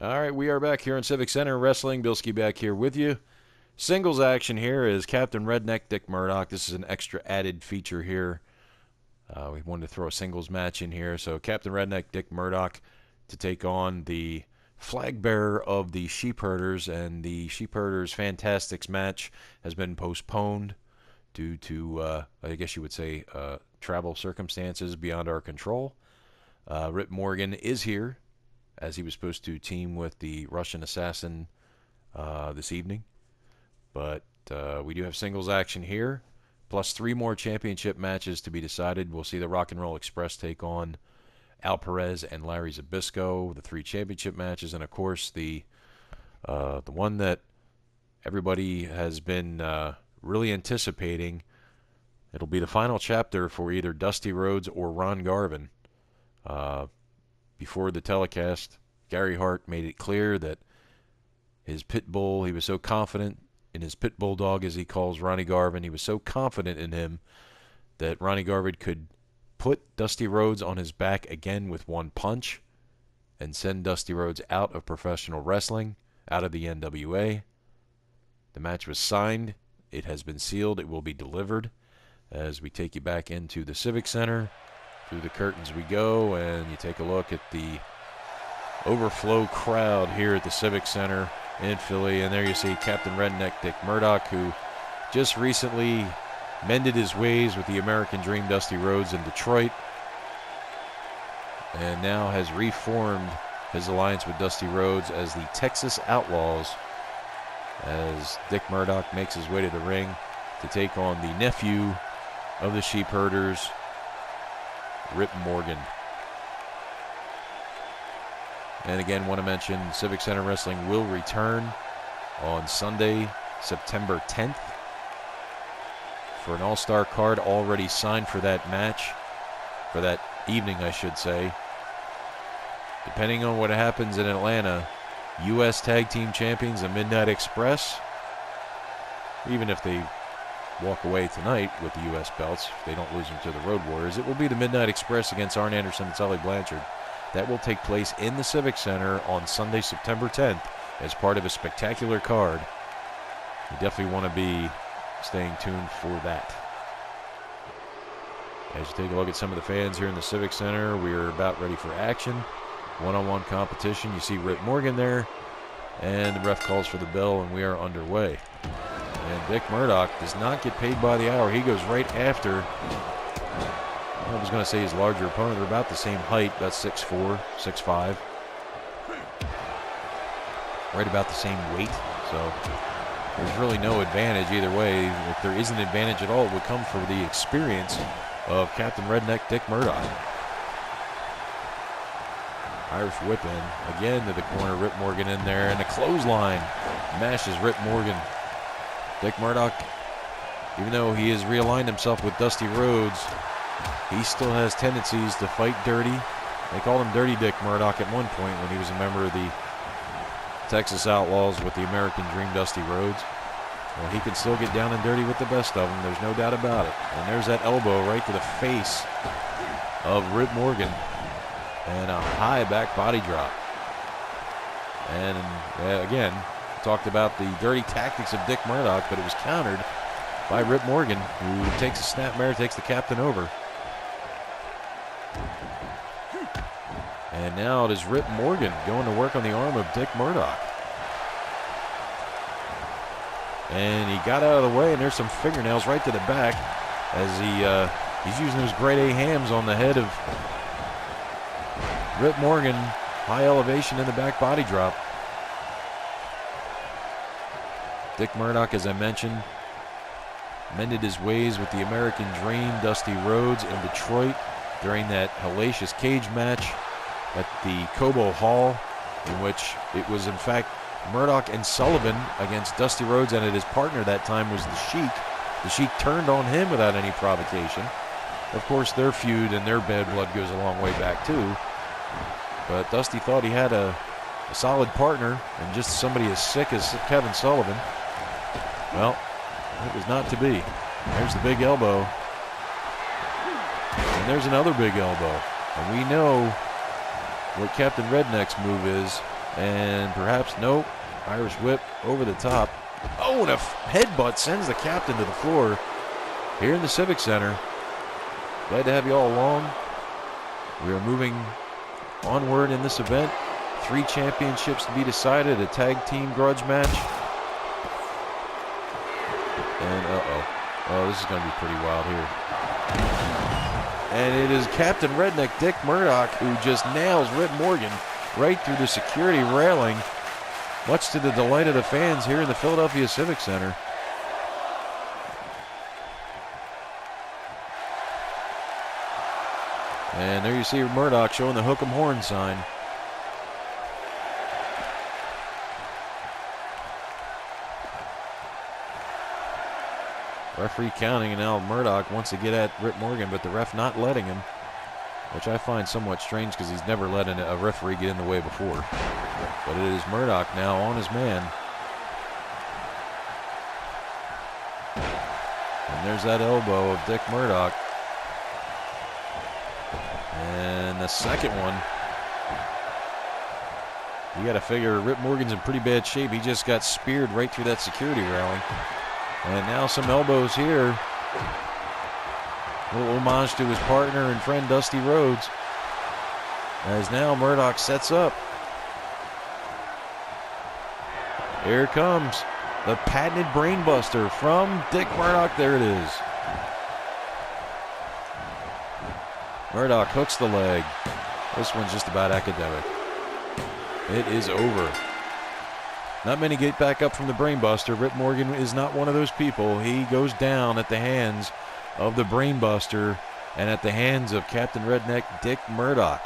All right, we are back here in Civic Center Wrestling. Bilskie back here with you. Singles action here is Captain Redneck Dick Murdoch. This is an extra added feature here. We wanted to throw a singles match in here. So Captain Redneck Dick Murdoch to take on the flag bearer of the Sheepherders. And the Sheepherders Fantastics match has been postponed due to, I guess you would say, travel circumstances beyond our control. Rip Morgan is here, as he was supposed to team with the Russian assassin this evening. But we do have singles action here, plus 3 more championship matches to be decided. We'll see the Rock and Roll Express take on Al Perez and Larry Zbyszko, the 3 championship matches, and of course the one that everybody has been really anticipating. It'll be the final chapter for either Dusty Rhodes or Ron Garvin. Before the telecast, Gary Hart made it clear that his pit bull, he was so confident in his pit bulldog, as he calls Ronnie Garvin, he was so confident in him that Ronnie Garvin could put Dusty Rhodes on his back again with one punch and send Dusty Rhodes out of professional wrestling, out of the NWA. The match was signed. It has been sealed. It will be delivered as we take you back into the Civic Center. Through the curtains we go, and you take a look at the overflow crowd here at the Civic Center in Philly. And there you see Captain Redneck Dick Murdoch, who just recently mended his ways with the American Dream Dusty Rhodes in Detroit, and now has reformed his alliance with Dusty Rhodes as the Texas Outlaws, as Dick Murdoch makes his way to the ring to take on the nephew of the Sheepherders, Rip Morgan. And again, want to mention Civic Center Wrestling will return on Sunday, September 10th, for an all-star card already signed for that match, for that evening, I should say. Depending on what happens in Atlanta, U.S. Tag Team Champions, the Midnight Express, even if they walk away tonight with the U.S. belts, if they don't lose them to the Road Warriors, it will be the Midnight Express against Arn Anderson and Tully Blanchard. That will take place in the Civic Center on Sunday, September 10th, as part of a spectacular card. You definitely want to be staying tuned for that. As you take a look at some of the fans here in the Civic Center, we are about ready for action. One-on-one competition. You see Rip Morgan there, and the ref calls for the bell, and we are underway. And Dick Murdoch does not get paid by the hour. He goes right after, I was going to say his larger opponent. They're about the same height, about 6'4", 6'5". Right about the same weight. So there's really no advantage either way. If there is an advantage at all, it would come from the experience of Captain Redneck Dick Murdoch. Irish whip in. Again to the corner, Rip Morgan in there, and a clothesline mashes Rip Morgan. Dick Murdoch, even though he has realigned himself with Dusty Rhodes, he still has tendencies to fight dirty. They called him Dirty Dick Murdoch at one point when he was a member of the Texas Outlaws with the American Dream Dusty Rhodes. Well, he can still get down and dirty with the best of them. There's no doubt about it. And there's that elbow right to the face of Rip Morgan. And a high back body drop. And again, talked about the dirty tactics of Dick Murdoch, but it was countered by Rip Morgan, who takes a snapmare, takes the captain over. And now it is Rip Morgan going to work on the arm of Dick Murdoch. And he got out of the way, and there's some fingernails right to the back as he's using those grade A hams on the head of Rip Morgan. High elevation in the back body drop. Dick Murdoch, as I mentioned, mended his ways with the American Dream, Dusty Rhodes, in Detroit during that hellacious cage match at the Cobo Hall, in which it was, in fact, Murdoch and Sullivan against Dusty Rhodes, and his partner that time was the Sheik. The Sheik turned on him without any provocation. Of course, their feud and their bad blood goes a long way back, too. But Dusty thought he had a solid partner and just somebody as sick as Kevin Sullivan. Well, it was not to be. There's the big elbow. And there's another big elbow. And we know what Captain Redneck's move is. And perhaps, nope, Irish whip over the top. Oh, and a headbutt sends the captain to the floor here in the Civic Center. Glad to have you all along. We are moving onward in this event. 3 championships to be decided, a tag team grudge match. And oh, this is going to be pretty wild here. And it is Captain Redneck Dick Murdoch who just nails Rip Morgan right through the security railing, much to the delight of the fans here in the Philadelphia Civic Center. And there you see Murdoch showing the hook 'em horn sign. Referee counting, and now Murdoch wants to get at Rip Morgan, but the ref not letting him, which I find somewhat strange because he's never let a referee get in the way before. But it is Murdoch now on his man. And there's that elbow of Dick Murdoch. And the second one. You got to figure Rip Morgan's in pretty bad shape. He just got speared right through that security railing. And now some elbows here. A little homage to his partner and friend Dusty Rhodes. As now Murdoch sets up. Here it comes. The patented brainbuster from Dick Murdoch. There it is. Murdoch hooks the leg. This one's just about academic. It is over. Not many get back up from the brainbuster. Rip Morgan is not one of those people. He goes down at the hands of the brainbuster and at the hands of Captain Redneck Dick Murdoch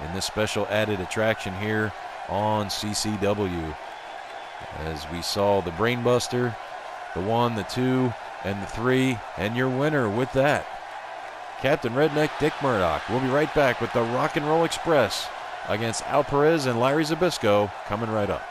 in this special added attraction here on CCW. As we saw the brainbuster, the 1, the 2, and the 3, and your winner with that, Captain Redneck Dick Murdoch. We'll be right back with the Rock and Roll Express against Al Perez and Larry Zbyszko coming right up.